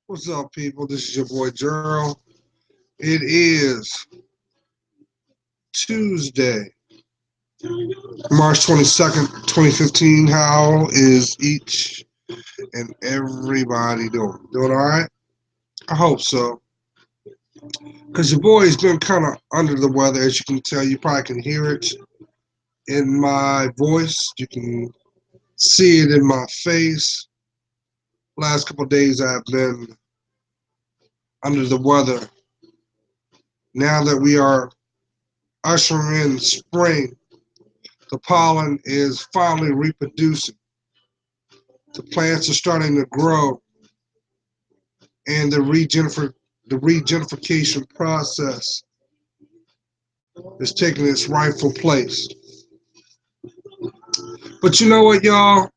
What's up, people? This is your boy Gerald. It is Tuesday, March 22nd, 2015. How is each and everybody doing? Doing all right? I hope so. Because your boy's been kind of under the weather, as you can tell. You probably can hear it in my voice. You can see it in my face. Last couple of days, I've been under the weather. Now that we are ushering in spring, the pollen is finally reproducing. The plants are starting to grow, and the regenification process is taking its rightful place. But you know what, y'all?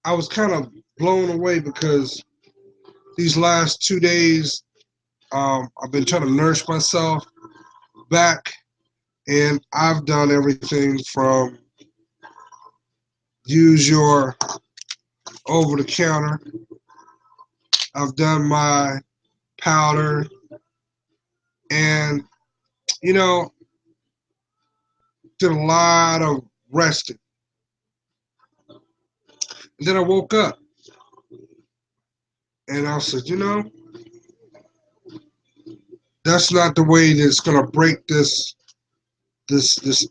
I was kind of blown away because these last 2 days, I've been trying to nourish myself back, and I've done everything from use your over the counter. I've done my powder, and you know, did a lot of resting. And then I woke up and I said, that's not the way that's gonna break this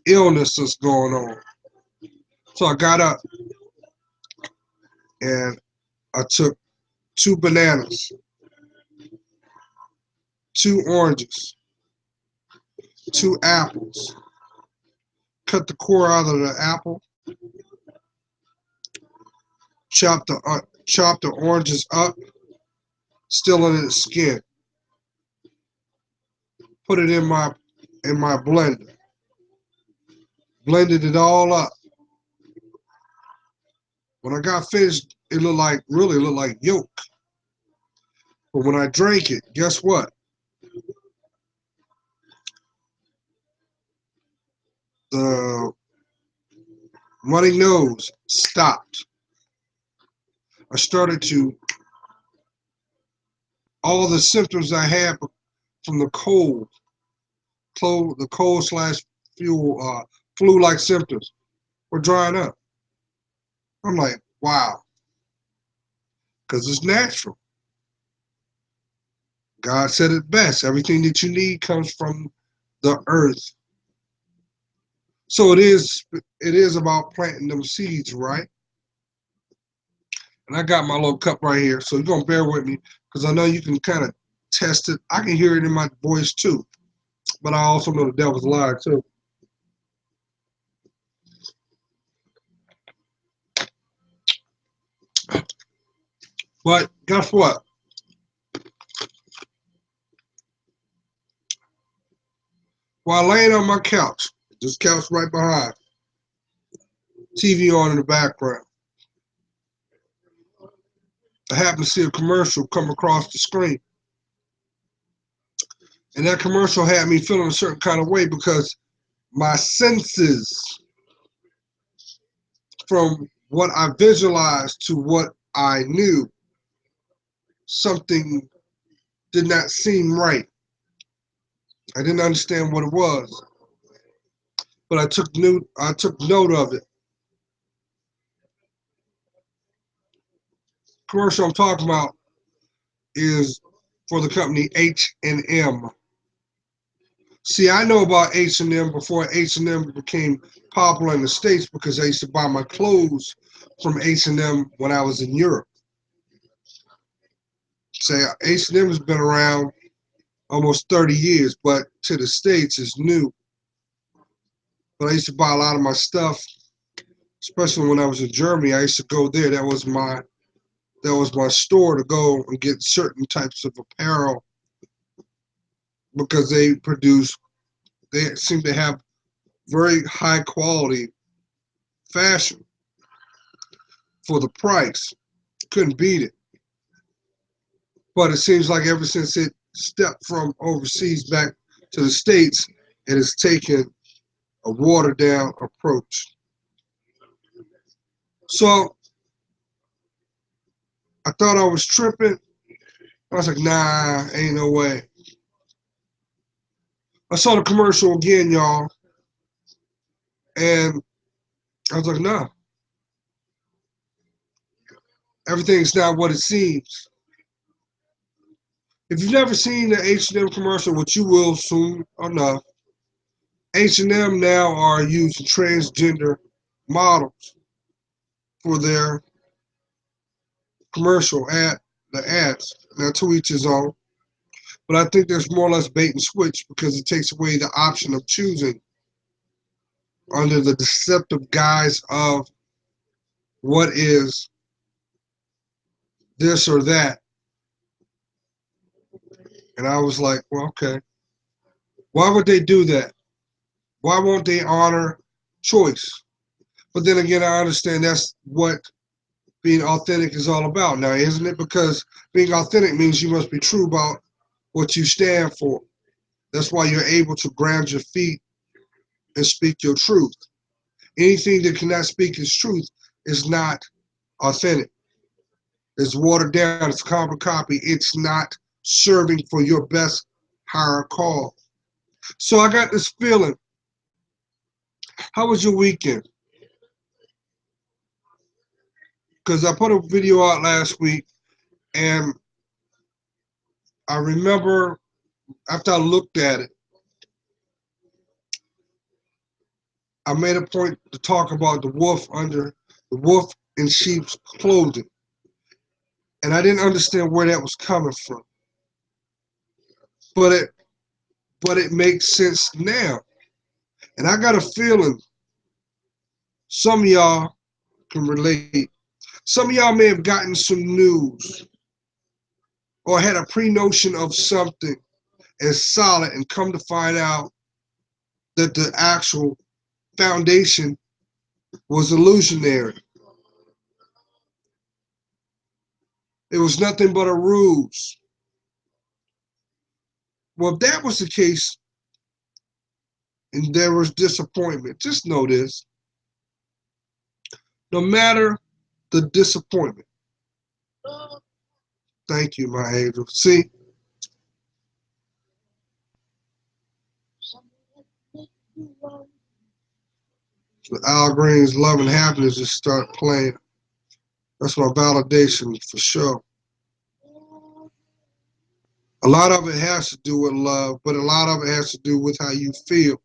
illness that's going on. So I got up and I took 2 bananas, 2 oranges, 2 apples, cut the core out of the apple, chop the oranges up, still in its skin, put it in my blender, blended it all up. When I got finished, it really looked like yolk. But when I drank it, guess what? The running nose stopped. I started to all the symptoms I had from the cold slash fuel flu-like symptoms were drying up. I'm like, wow, because it's natural. God said it best. Everything that you need comes from the earth. So it is about planting them seeds, right? And I got my little cup right here, so you're gonna bear with me because I know you can kind of test it. I can hear it in my voice too, but I also know the devil's a liar too. But guess what? While laying on my couch, this couch right behind, TV on in the background, I happened to see a commercial come across the screen. And that commercial had me feeling a certain kind of way because my senses, from what I visualized to what I knew, something did not seem right. I didn't understand what it was, but I took note of it. Commercial I'm talking about is for the company H&M. See, I know about H&M before H&M became popular in the States because I used to buy my clothes from H&M when I was in Europe. Say H&M has been around almost 30 years, but to the States it's new. But I used to buy a lot of my stuff, especially when I was in Germany. I used to go there. That was my store to go and get certain types of apparel because they seem to have very high quality fashion for the price. Couldn't beat it. But it seems like ever since it stepped from overseas back to the States, it has taken a watered down approach. So I thought I was tripping. I was like, nah, ain't no way. I saw the commercial again, y'all, and I was like, nah, everything's not what it seems. If you've never seen the H&M commercial, which you will soon enough, H&M now are using transgender models for their commercial the ads. Now, to each his own. But I think there's more or less bait and switch because it takes away the option of choosing under the deceptive guise of what is this or that. And I was like, well, okay. Why would they do that? Why won't they honor choice? But then again, I understand that's what being authentic is all about now, isn't it? Because being authentic means you must be true about what you stand for. That's why you're able to ground your feet and speak your truth. Anything that cannot speak its truth is not authentic. It's watered down, it's carbon copy, it's not serving for your best higher call. So I got this feeling. How was your weekend? Because I put a video out last week and I remember after I looked at it, I made a point to talk about the wolf in sheep's clothing. And I didn't understand where that was coming from. But it makes sense now. And I got a feeling some of y'all can relate. Some of y'all may have gotten some news or had a pre-notion of something as solid and come to find out that the actual foundation was illusionary. It was nothing but a ruse. Well, if that was the case and there was disappointment, just know this. No matter the disappointment, thank you, my angel. See, so Al Green's Love and Happiness just start playing. That's my validation for sure. A lot of it has to do with love, but a lot of it has to do with how you feel.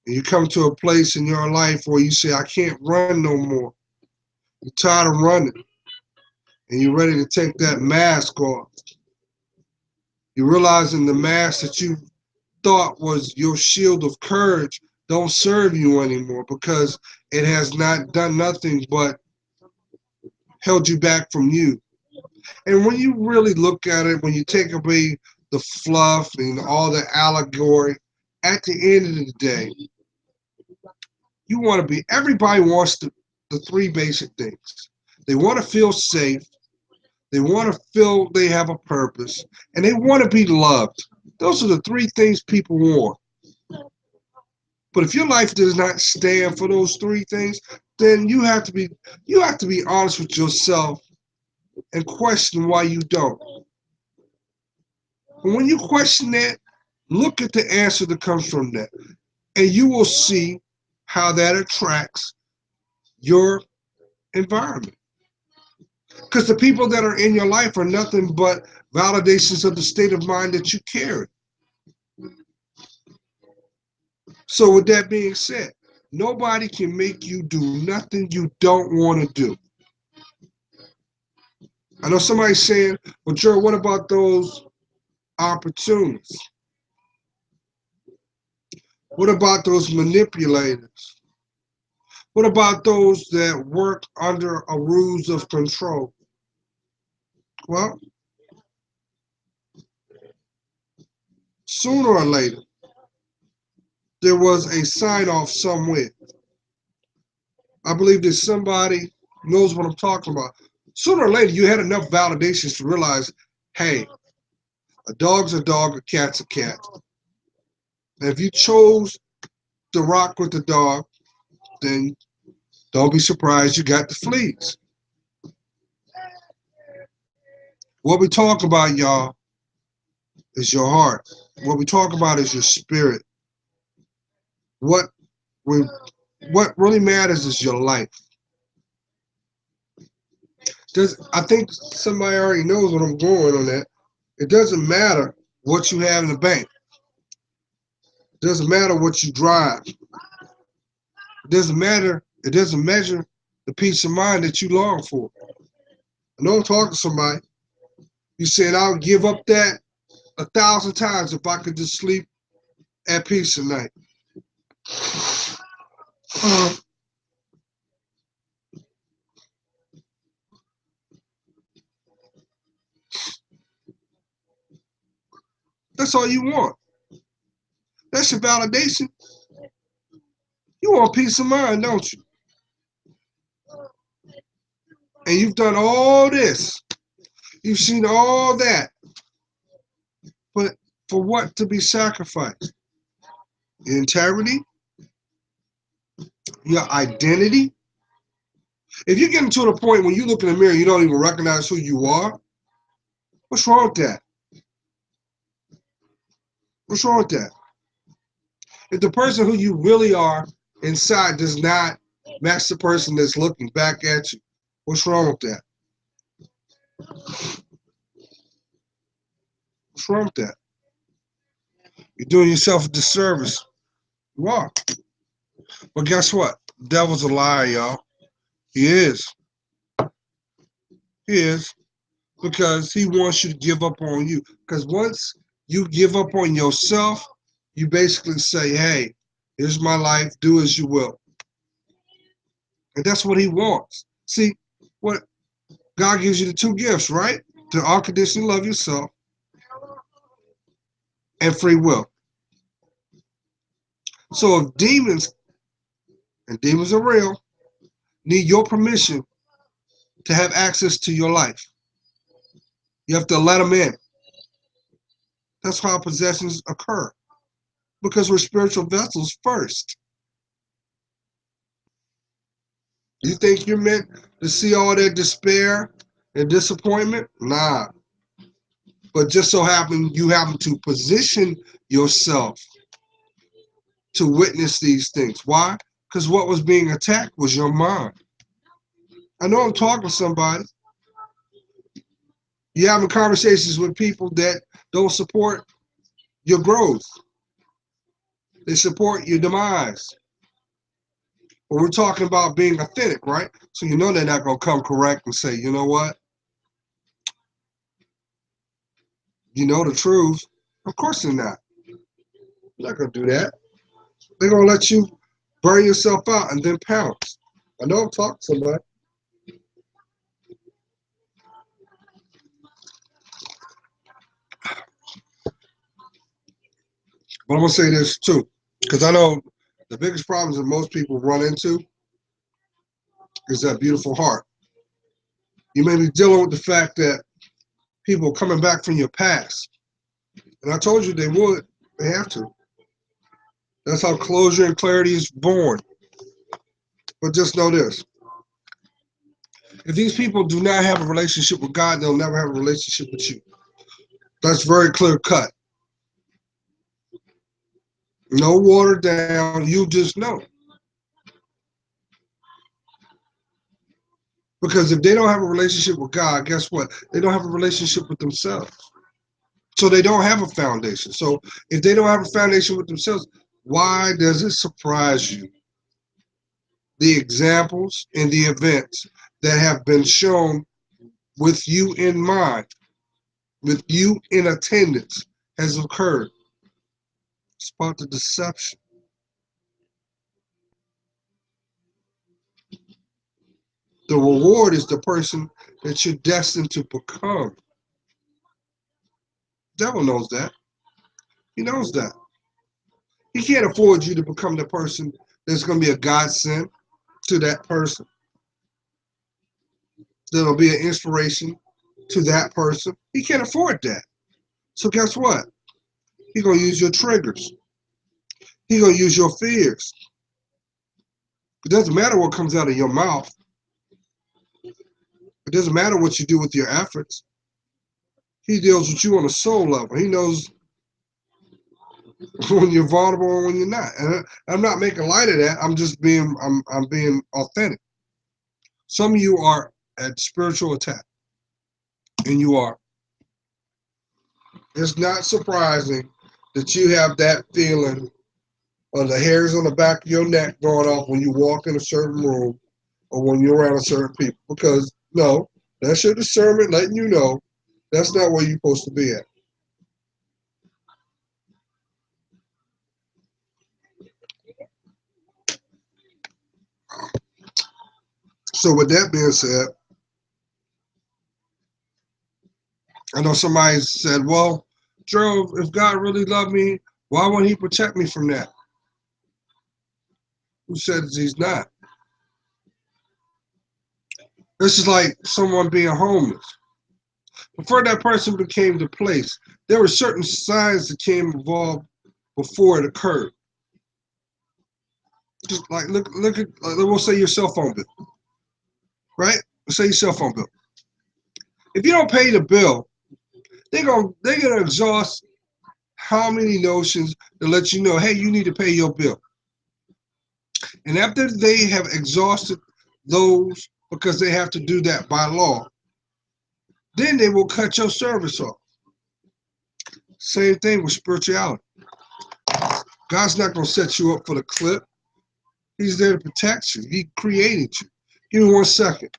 And you come to a place in your life where you say, I can't run no more. You're tired of running. And you're ready to take that mask off. You're realizing the mask that you thought was your shield of courage don't serve you anymore because it has not done nothing but held you back from you. And when you really look at it, when you take away the fluff and all the allegory, at the end of the day, you want to be, everybody wants the three basic things. They want to feel safe, they want to feel they have a purpose, and they want to be loved. Those are the three things people want. But if your life does not stand for those three things, then you have to be honest with yourself and question why you don't. And when you question that, look at the answer that comes from that. And you will see how that attracts your environment. Because the people that are in your life are nothing but validations of the state of mind that you carry. So with that being said, nobody can make you do nothing you don't want to do. I know somebody's saying, well, Joe, what about those opportunities? What about those manipulators? What about those that work under a rules of control? Well, sooner or later, there was a sign off somewhere. I believe that somebody knows what I'm talking about. Sooner or later, you had enough validations to realize, hey, a dog's a dog, a cat's a cat. And if you chose to rock with the dog, then don't be surprised you got the fleas. What we talk about, y'all, is your heart. What we talk about is your spirit. What we, what really matters is your life. I think somebody already knows what I'm going on that. It doesn't matter what you have in the bank. It doesn't matter what you drive. It doesn't matter. It doesn't measure the peace of mind that you long for. I know I'm talking to somebody. You said I'll give up that 1,000 times if I could just sleep at peace tonight. That's all you want. That's your validation. You want peace of mind, don't you? And you've done all this. You've seen all that. But for what to be sacrificed? Your integrity? Your identity? If you're getting to the point when you look in the mirror, you don't even recognize who you are, what's wrong with that? What's wrong with that? If the person who you really are inside does not match the person that's looking back at you, what's wrong with that? What's wrong with that? You're doing yourself a disservice. You are. But guess what? The devil's a liar, y'all. He is. He is. Because he wants you to give up on you. Because once you give up on yourself, you basically say, hey, here's my life, do as you will. And that's what he wants. See, what God gives you the two gifts, right? To unconditionally love yourself and free will. So if demons, and demons are real, need your permission to have access to your life, you have to let them in. That's how possessions occur. Because we're spiritual vessels first. You think you're meant to see all that despair and disappointment? Nah. But just so you happen to position yourself to witness these things. Why? Because what was being attacked was your mind. I know I'm talking to somebody. You're having conversations with people that don't support your growth. They support your demise. But we're talking about being authentic, right? So you know they're not going to come correct and say, you know what? You know the truth. Of course they're not. They're not going to do that. They're going to let you burn yourself out and then pounce. I know I'm talking to somebody. But I'm going to say this too, because I know the biggest problems that most people run into is that beautiful heart. You may be dealing with the fact that people are coming back from your past. And I told you they would. They have to. That's how closure and clarity is born. But just know this. If these people do not have a relationship with God, they'll never have a relationship with you. That's very clear cut. No watered down. You just know. Because if they don't have a relationship with God, guess what? They don't have a relationship with themselves. So they don't have a foundation. So if they don't have a foundation with themselves, why does it surprise you? The examples and the events that have been shown with you in mind, with you in attendance, has occurred. It's about the deception. The reward is the person that you're destined to become. The devil knows that. He knows that. He can't afford you to become the person that's going to be a godsend to that person. That'll be an inspiration to that person. He can't afford that. So guess what? He's going to use your triggers. He's going to use your fears. It doesn't matter what comes out of your mouth. It doesn't matter what you do with your efforts. He deals with you on a soul level. He knows when you're vulnerable and when you're not. And I'm not making light of that. I'm being authentic. Some of you are at spiritual attack, and you are. It's not surprising that you have that feeling of the hairs on the back of your neck going off when you walk in a certain room or when you're around a certain people. Because no, that's your discernment letting you know that's not where you're supposed to be at. So with that being said, I know somebody said, well, Joe, if God really loved me, why wouldn't he protect me from that? Who says he's not? This is like someone being homeless. Before that person became the place, there were certain signs that came involved before it occurred. Just like look at we'll say your cell phone bill, right? Let's say your cell phone bill. If you don't pay the bill, they're gonna exhaust how many notions to let you know, hey, you need to pay your bill. And after they have exhausted those because they have to do that by law, then they will cut your service off. Same thing with spirituality. God's not gonna set you up for the clip. He's there to protect you. He created you. Give me 1 second.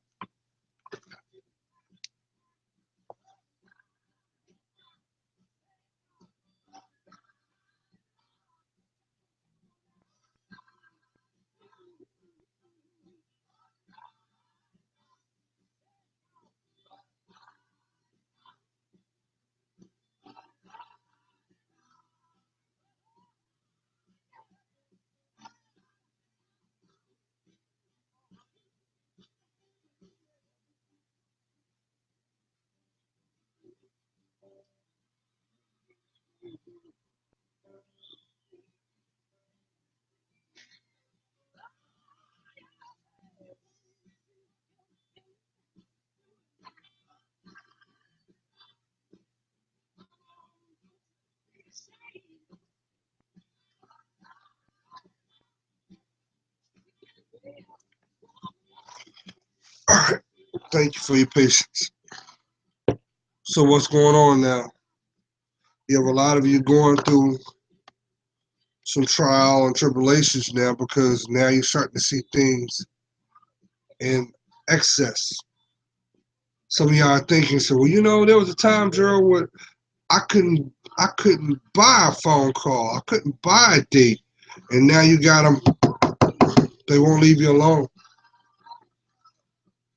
All right. Thank you for your patience. So what's going on now? You have a lot of you going through some trial and tribulations now because now you're starting to see things in excess. Some of y'all are thinking, so well, there was a time, Gerald, where I couldn't buy a phone call, I couldn't buy a date, and now you got them. They won't leave you alone.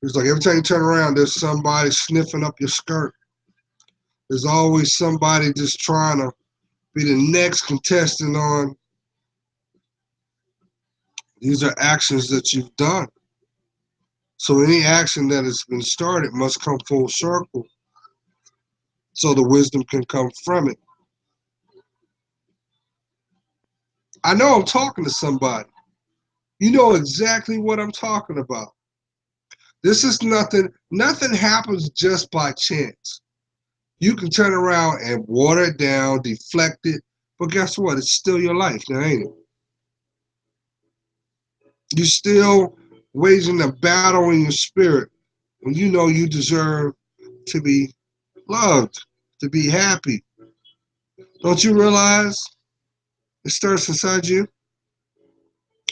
It's like every time you turn around, there's somebody sniffing up your skirt. There's always somebody just trying to be the next contestant on. These are actions that you've done. So any action that has been started must come full circle so the wisdom can come from it. I know I'm talking to somebody. You know exactly what I'm talking about. This is nothing happens just by chance. You can turn around and water it down, deflect it, but guess what? It's still your life now, ain't it? You're still waging a battle in your spirit when you know you deserve to be loved, to be happy. Don't you realize it starts inside you?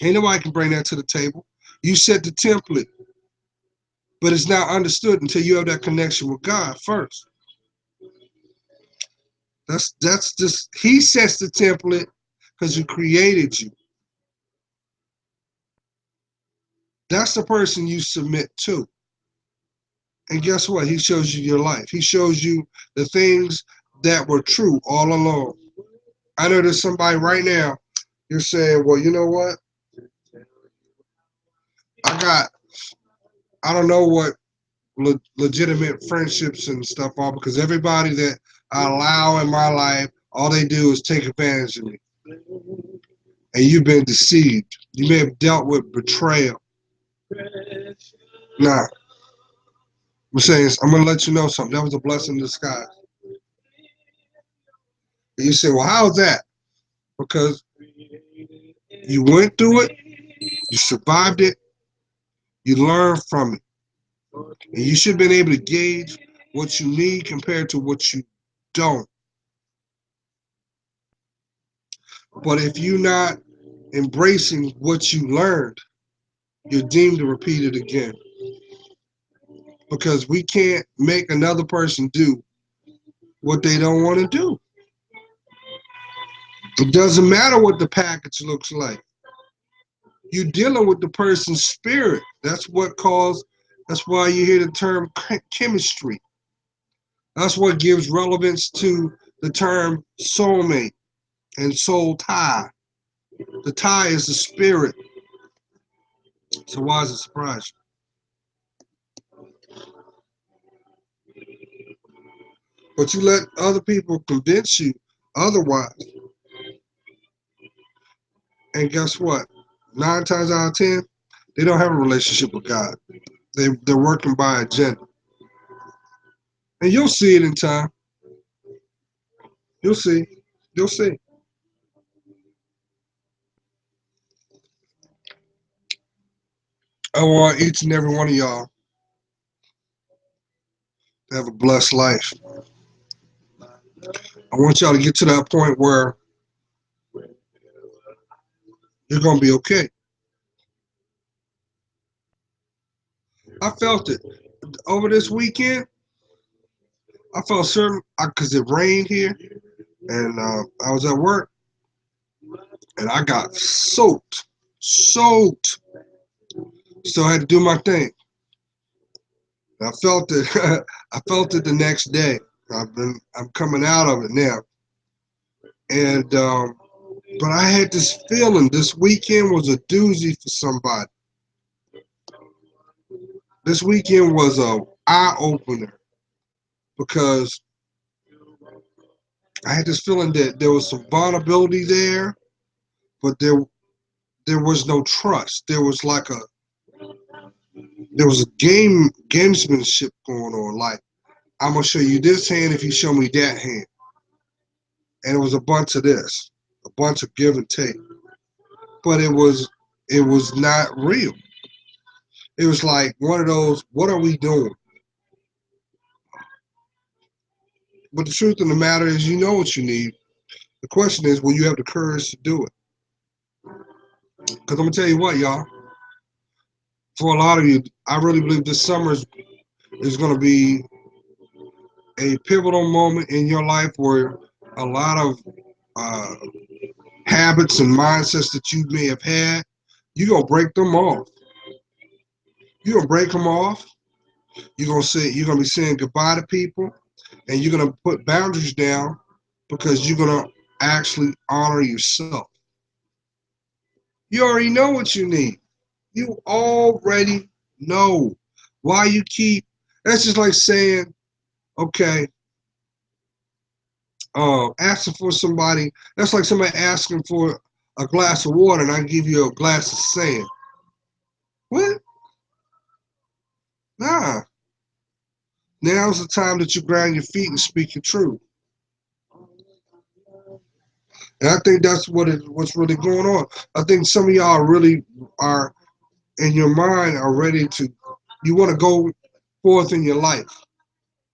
Ain't nobody can bring that to the table. You set the template, but it's not understood until you have that connection with God first. That's just He sets the template because He created you. That's the person you submit to. And guess what? He shows you your life. He shows you the things that were true all along. I know there's somebody right now, you're saying, well, you know what? I got, I don't know what legitimate friendships and stuff are because everybody that I allow in my life, all they do is take advantage of me. And you've been deceived. You may have dealt with betrayal. Nah, I'm saying, I'm going to let you know something. That was a blessing in disguise. And you say, well, how's that? Because you went through it, you survived it, you learned from it. And you should have been able to gauge what you need compared to what you don't. But if you're not embracing what you learned, you're deemed to repeat it again. Because we can't make another person do what they don't want to do. It doesn't matter what the package looks like. You're dealing with the person's spirit. That's why you hear the term chemistry. That's what gives relevance to the term soulmate and soul tie. The tie is the spirit. So why is it surprise you? But you let other people convince you otherwise. And guess what? 9 times out of 10, they don't have a relationship with God. They're working by agenda. And you'll see it in time. You'll see. You'll see. I want each and every one of y'all to have a blessed life. I want y'all to get to that point where you're gonna be okay. I felt it over this weekend. I felt certain because it rained here, and I was at work, and I got soaked. Still had to do my thing. I felt it. I felt it the next day. I'm coming out of it now, and but I had this feeling this weekend was a doozy for somebody. This weekend was a eye opener because I had this feeling that there was some vulnerability there, but there was no trust. There was a gamesmanship going on. Like, I'm gonna show you this hand if you show me that hand, and it was a bunch of this, a bunch of give and take. But it was not real. It was like one of those, what are we doing? But the truth of the matter is, you know what you need. The question is, will you have the courage to do it? Because I'm gonna tell you what, y'all. For a lot of you, I really believe this summer is gonna be a pivotal moment in your life where a lot of uh, habits and mindsets that you may have had, you're gonna break them off. You're gonna break them off. You're gonna be saying goodbye to people, and you're gonna put boundaries down because you're gonna actually honor yourself. You already know what you need. You already know. Why you keep? That's just like saying, okay, asking for somebody. That's like somebody asking for a glass of water, and I give you a glass of sand. What? Nah. Now's the time that you grind your feet and speak your truth. And I think that's what's really going on. I think some of y'all really are in your mind are ready to. You want to go forth in your life.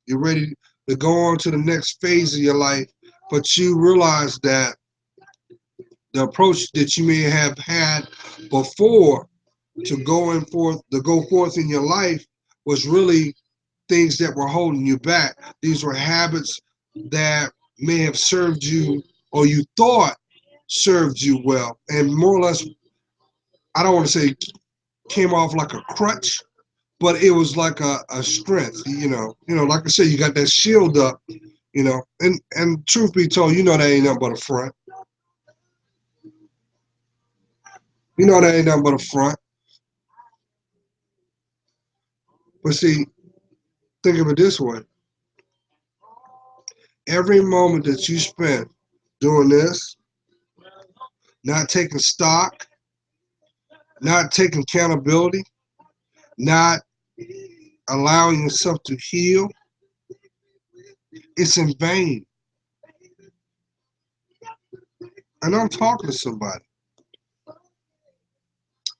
You're ready to go on to the next phase of your life, but you realize that the approach that you may have had before to go forth in your life was really things that were holding you back. These were habits that may have served you or you thought served you well, and more or less, I don't want to say came off like a crutch, but it was like a strength. Like I said, you got that shield up. And truth be told, that ain't nothing but a front. That ain't nothing but a front. But see, think of it this way: every moment that you spend doing this, not taking stock, not taking accountability, not allowing yourself to heal, it's in vain. And I'm talking to somebody.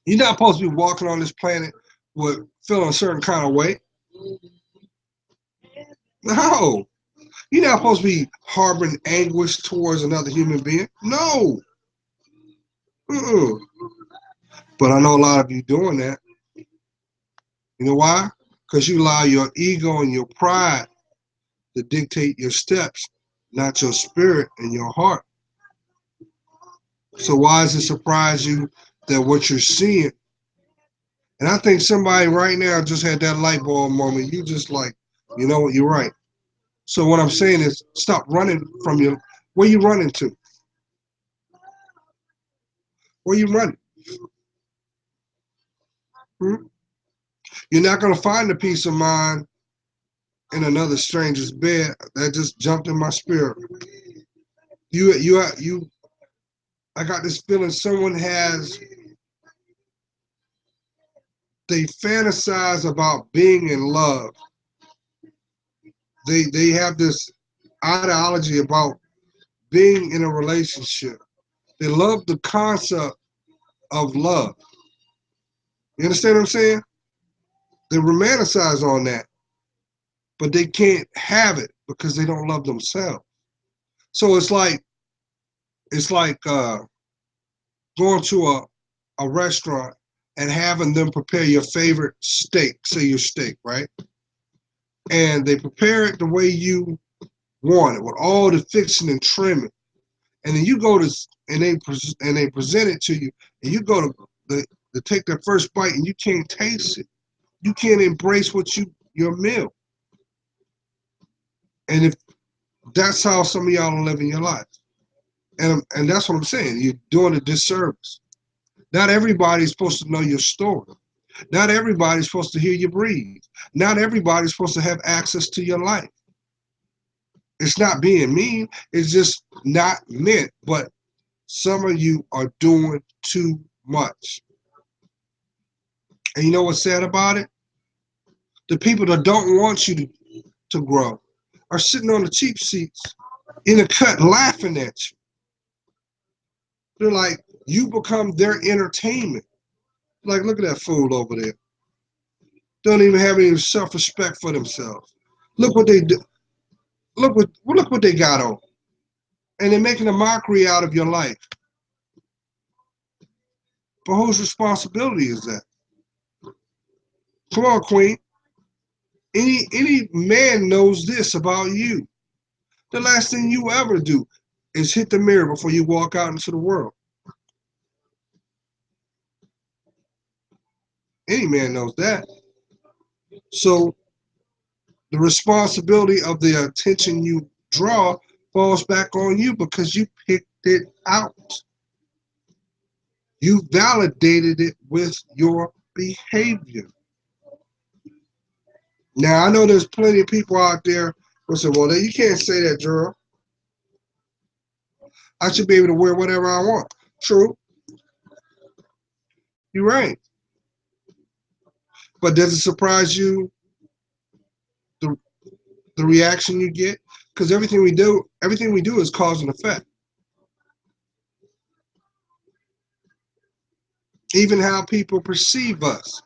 You're not supposed to be walking on this planet with feeling a certain kind of way. No. You're not supposed to be harboring anguish towards another human being. No. Mm-mm. But I know a lot of you doing that. You know why? Because you allow your ego and your pride to dictate your steps, not your spirit and your heart. So why does it surprise you that what you're seeing? And I think somebody right now just had that light bulb moment. You just like, you know what, you're right. So what I'm saying is stop running from your, where you running to? Where you running? Hmm? You're not going to find the peace of mind in another stranger's bed. That just jumped in my spirit. You. I got this feeling someone has. They fantasize about being in love. They have this ideology about being in a relationship. They love the concept of love. You understand what I'm saying? They romanticize on that, but they can't have it because they don't love themselves. So it's like going to a restaurant and having them prepare your favorite steak, say your steak, right? And they prepare it the way you want it with all the fixing and trimming. And then you go to and they present it to you, and you go to take that first bite, and you can't taste it. You can't embrace what your meal. And if that's how some of y'all are living your life, and that's what I'm saying, you're doing a disservice. Not everybody's supposed to know your story. Not everybody's supposed to hear you breathe. Not everybody's supposed to have access to your life. It's not being mean. It's just not meant. But some of you are doing too much. And you know what's sad about it? The people that don't want you to grow are sitting on the cheap seats in the cut laughing at you. They're like, you become their entertainment. Like, look at that fool over there. Don't even have any self-respect for themselves. Look what they do. Look what they got on. And they're making a mockery out of your life. But whose responsibility is that? Come on, Queen. Any man knows this about you. The last thing you ever do is hit the mirror before you walk out into the world. Any man knows that. So the responsibility of the attention you draw falls back on you because you picked it out. You validated it with your behavior. Now I know there's plenty of people out there who say, "Well, you can't say that, Gerald. I should be able to wear whatever I want." True, you're right. But does it surprise you the the reaction you get? Because everything we do is cause and effect. Even how people perceive us.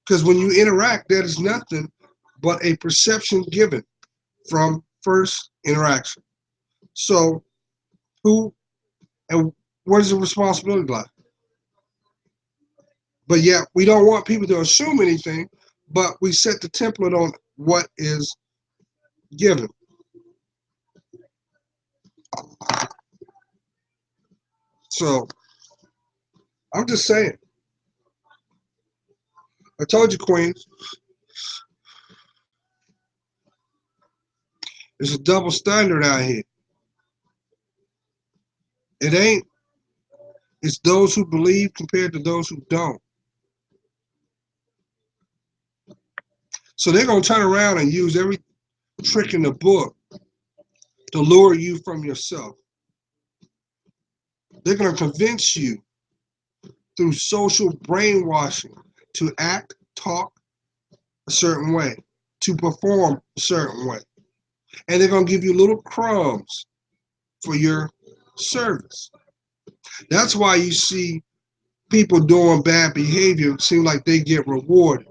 Because when you interact, that is nothing but a perception given from first interaction. So who and what is the responsibility like? But yet we don't want people to assume anything, but we set the template on what is given. So I'm just saying. I told you, Queens, there's a double standard out here. It ain't. It's those who believe compared to those who don't. So they're gonna turn around and use every trick in the book to lure you from yourself. They're gonna convince you through social brainwashing to act, talk a certain way, to perform a certain way. And they're going to give you little crumbs for your service. That's why you see people doing bad behavior seem like they get rewarded.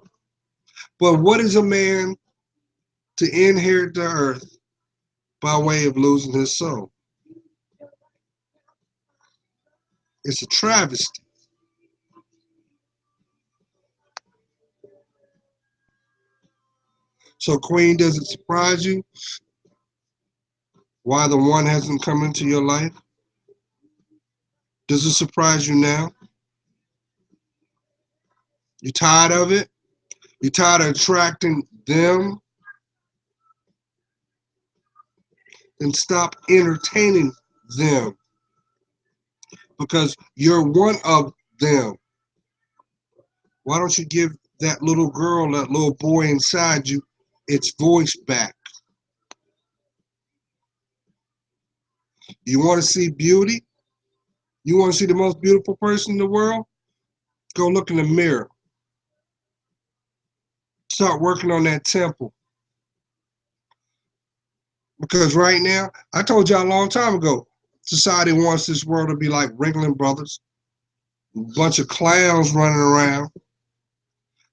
But what is a man to inherit the earth by way of losing his soul? It's a travesty. So, Queen, does it surprise you why the one hasn't come into your life? Does it surprise you now? You tired of it? You tired of attracting them? Then stop entertaining them because you're one of them. Why don't you give that little girl, that little boy inside you, its voice back? You want to see beauty? You want to see the most beautiful person in the world? Go look in the mirror. Start working on that temple. Because right now, I told y'all a long time ago, society wants this world to be like Ringling Brothers, a bunch of clowns running around.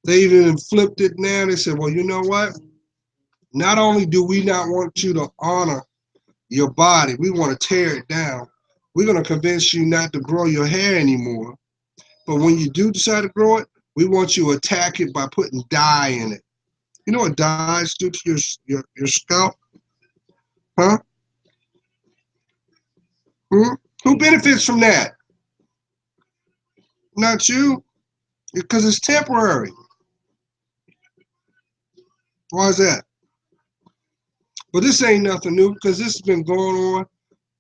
They even flipped it now. They said, well, you know what? Not only do we not want you to honor your body, we want to tear it down. We're going to convince you not to grow your hair anymore. But when you do decide to grow it, we want you to attack it by putting dye in it. You know what dyes do to your scalp? Huh? Hmm? Who benefits from that? Not you, because it's temporary. Why is that? But this ain't nothing new because this has been going on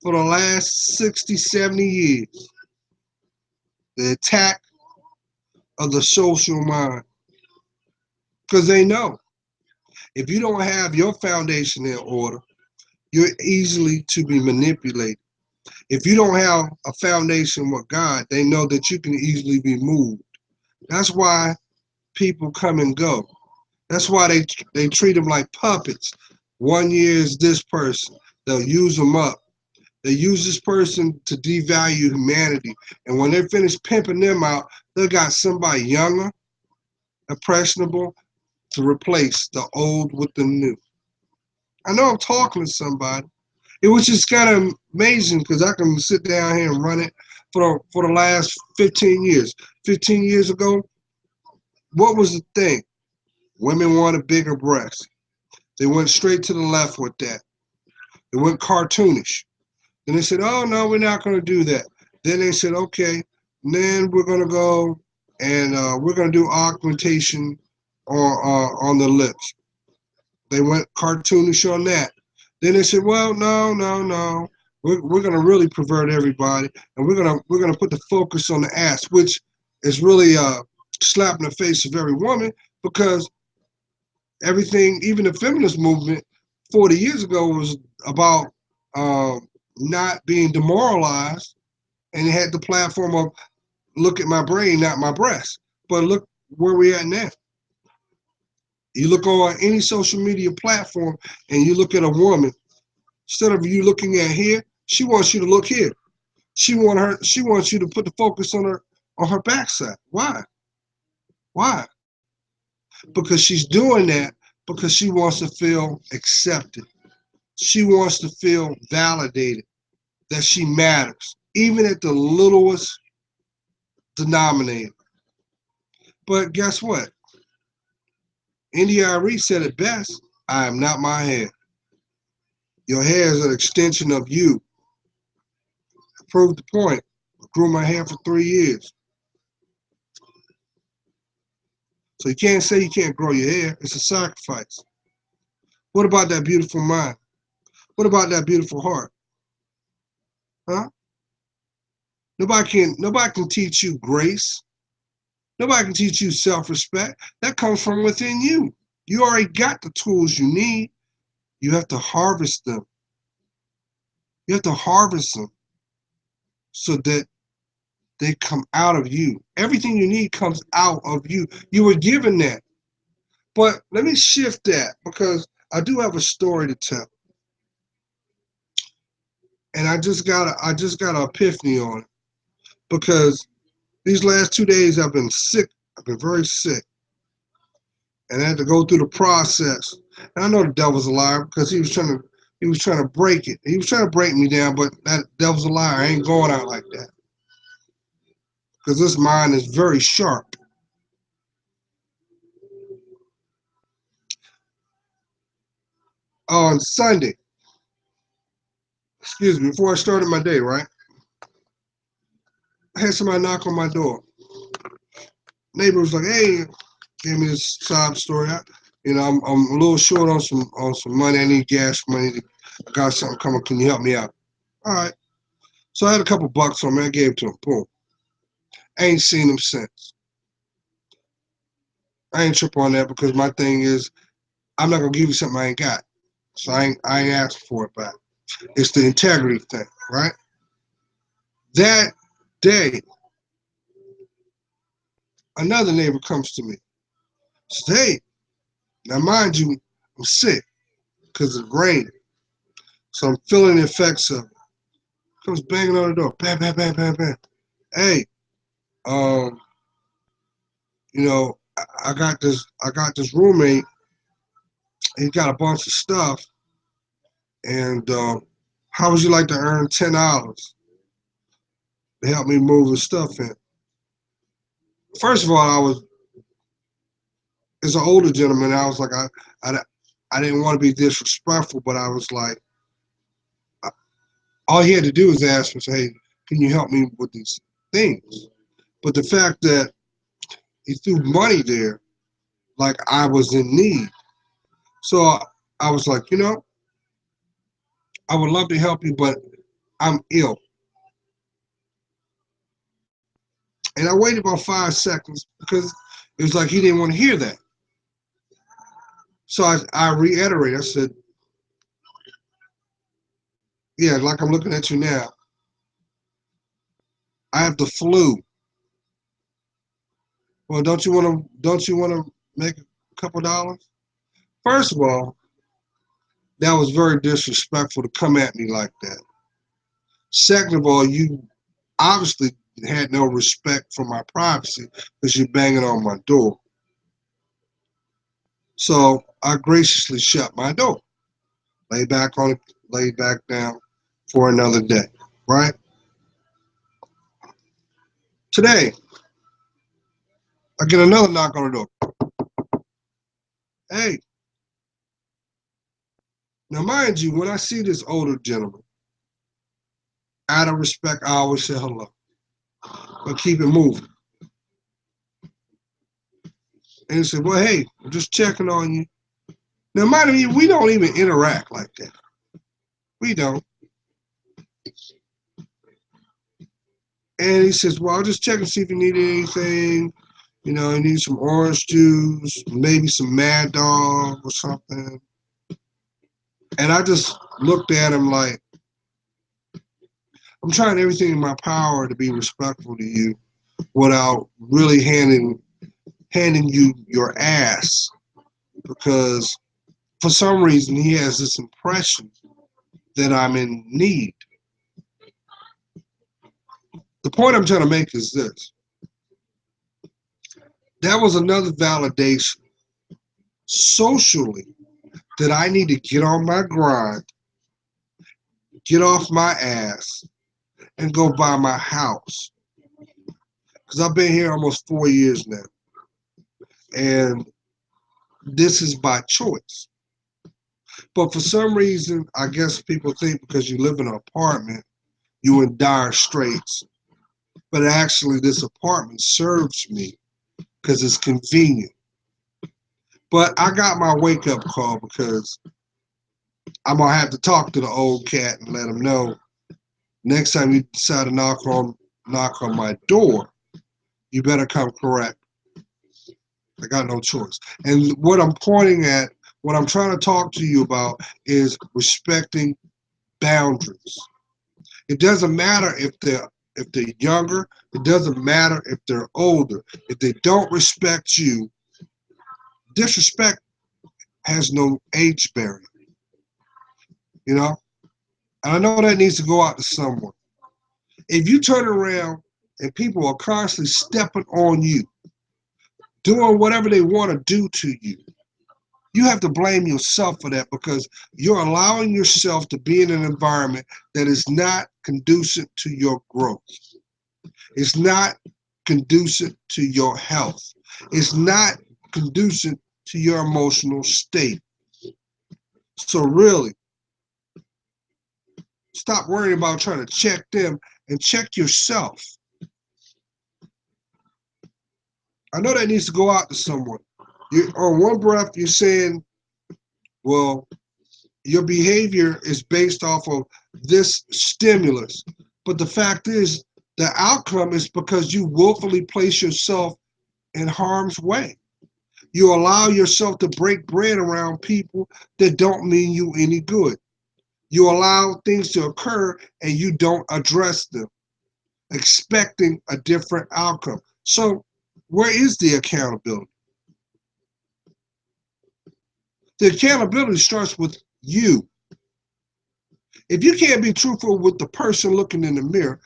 for the last 60, 70 years. The attack of the social mind. Because they know if you don't have your foundation in order, you're easily to be manipulated. If you don't have a foundation with God, they know that you can easily be moved. That's why people come and go. That's why they treat them like puppets. 1 year is this person. They'll use them up. They use this person to devalue humanity. And when they finish pimping them out, they got somebody younger, impressionable to replace the old with the new. I know I'm talking to somebody. It was just kind of amazing because I can sit down here and run it for the last 15 years. 15 years ago, what was the thing? Women wanted bigger breasts. They went straight to the left with that. They went cartoonish. Then they said, "Oh no, we're not going to do that." Then they said, "Okay, then we're going to go and we're going to do augmentation on the lips." They went cartoonish on that. Then they said, "Well, no, no, no. We're going to really pervert everybody, and we're gonna put the focus on the ass, which is really slap in the face of every woman because everything, even the feminist movement 40 years ago was about not being demoralized, and it had the platform of look at my brain, not my breast. But look where we at now. You look on any social media platform and you look at a woman, instead of you looking at here, she wants you to look here. She wants you to put the focus on her backside. Why? Why? Because she's doing that because she wants to feel accepted. She wants to feel validated that she matters, even at the littlest denominator. But guess what? India.Arie said it best. I am not my hair. Your hair is an extension of you. I proved the point. I grew my hair for 3 years. So you can't say you can't grow your hair. It's a sacrifice. What about that beautiful mind? What about that beautiful heart? Huh? Nobody can teach you grace. Nobody can teach you self-respect. That comes from within you. You already got the tools you need. You have to harvest them. You have to harvest them so that they come out of you. Everything you need comes out of you. You were given that. But let me shift that because I do have a story to tell. And I just got an epiphany on it. because these last 2 days I've been sick. I've been very sick, and I had to go through the process. And I know the devil's a liar because he was trying to break it. He was trying to break me down, but that devil's a liar. I ain't going out like that because this mind is very sharp. On Sunday, excuse me, before I started my day, right? I had somebody knock on my door. Neighbor was like, "Hey," gave me this sob story. I'm a little short on some money. I need gas money. I got something coming. Can you help me out? All right. So I had a couple bucks on me. I gave it to him. Boom. I ain't seen him since. I ain't trip on that because my thing is I'm not gonna give you something I ain't got. So I ain't asking for it back. It's the integrity thing, right? That day, another neighbor comes to me. Says, "Hey, now mind you, I'm sick because it's raining, so I'm feeling the effects of it." Comes banging on the door, bam, bam, bam, bam, bam. Hey, um, I got this roommate. He got a bunch of stuff, and how would you like to earn $10 to help me move his stuff in? First of all, as an older gentleman, I was like, I, I didn't want to be disrespectful, but I was like, all he had to do was ask me, say, "Hey, can you help me with these things?" But the fact that he threw money there, like I was in need. So I was like, I would love to help you, but I'm ill. And I waited about 5 seconds because it was like he didn't want to hear that. So I reiterated. I said, "Yeah, like I'm looking at you now. I have the flu. Well, don't you want to make a couple dollars?" First of all, that was very disrespectful to come at me like that. Second of all, you obviously had no respect for my privacy because you're banging on my door. So I graciously shut my door, lay back down for another day. Right? Today, I get another knock on the door. Hey, now mind you, when I see this older gentleman, out of respect, I always say hello, but keep it moving. And he said, "Well, hey, I'm just checking on you." Now, mind you, we don't even interact like that. We don't. And he says, "Well, I'll just check and see if you need anything. You need some orange juice, maybe some Mad Dog or something." And I just looked at him like, I'm trying everything in my power to be respectful to you without really handing you your ass because for some reason he has this impression that I'm in need. The point I'm trying to make is this. That was another validation socially that I need to get on my grind, get off my ass, and go buy my house. Because I've been here almost 4 years now. And this is by choice. But for some reason, I guess people think because you live in an apartment, you're in dire straits. But actually, this apartment serves me because it's convenient. But I got my wake up call because I'm going to have to talk to the old cat and let him know next time you decide to knock on my door, you better come correct. I got no choice. And what I'm trying to talk to you about is respecting boundaries. It doesn't matter if they're younger. It doesn't matter if they're older. If they don't respect you, disrespect has no age barrier. You know, and I know that needs to go out to someone. If you turn around and people are constantly stepping on you, doing whatever they want to do to you, you have to blame yourself for that because you're allowing yourself to be in an environment that is not conducive to your growth. It's not conducive to your health. It's not conducive to your emotional state. So really, stop worrying about trying to check them and check yourself. I know that needs to go out to someone. You on one breath, you're saying, well, your behavior is based off of this stimulus. But the fact is, the outcome is because you willfully place yourself in harm's way. You allow yourself to break bread around people that don't mean you any good. You allow things to occur and you don't address them, expecting a different outcome. So, where is the accountability? The accountability starts with you. If you can't be truthful with the person looking in the mirror,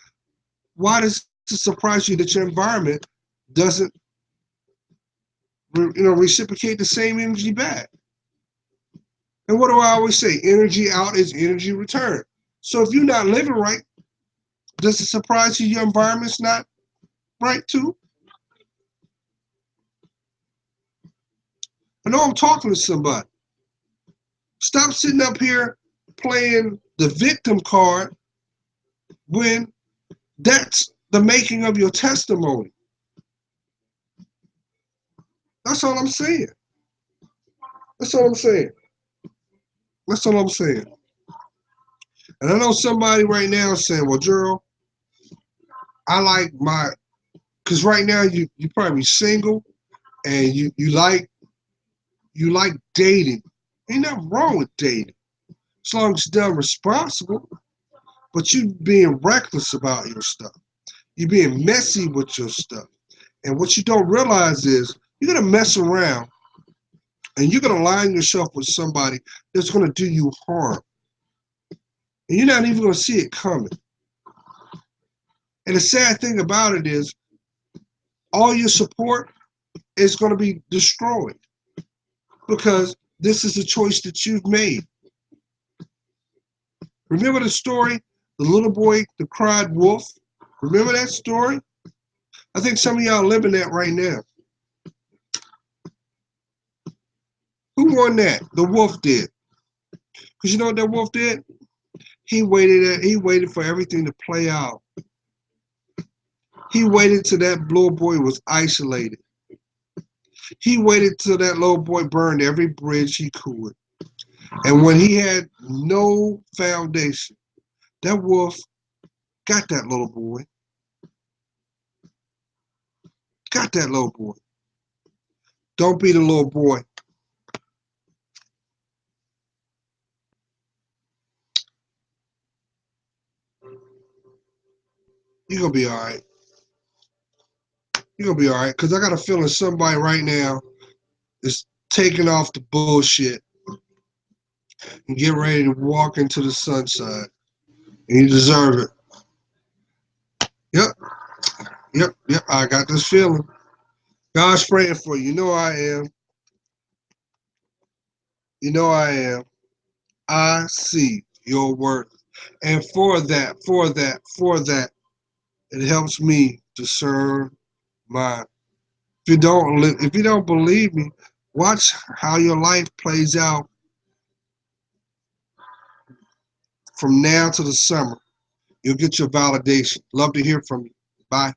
why does it surprise you that your environment doesn't, reciprocate the same energy back? And what do I always say? Energy out is energy return. So if you're not living right, does it surprise you your environment's not right too? I know I'm talking to somebody. Stop sitting up here playing the victim card when that's the making of your testimony. That's all I'm saying. That's all I'm saying. That's all I'm saying. And I know somebody right now is saying, well, Gerald, I like because right now you probably single and you like dating. Ain't nothing wrong with dating as long as you're done responsible. But you being reckless about your stuff. You being messy with your stuff. And what you don't realize is you're gonna mess around and you're gonna align yourself with somebody that's gonna do you harm. And you're not even gonna see it coming. And the sad thing about it is all your support is gonna be destroyed because this is a choice that you've made. Remember the story, the little boy that cried wolf? Remember that story? I think some of y'all living that right now. Who won that? The wolf did. Because you know what that wolf did? He waited for everything to play out. He waited till that little boy was isolated. He waited till that little boy burned every bridge he could. And when he had no foundation, that wolf got that little boy. Got that little boy. Don't be the little boy. You're going to be all right. You're going to be all right. Because I got a feeling somebody right now is taking off the bullshit and get ready to walk into the sunshine. And you deserve it. Yep. Yep. Yep. I got this feeling. God's praying for you. You know I am. You know I am. I see your worth. And for that, it helps me to serve mine. If you don't believe me, watch how your life plays out from now to the summer. You'll get your validation. Love to hear from you. Bye.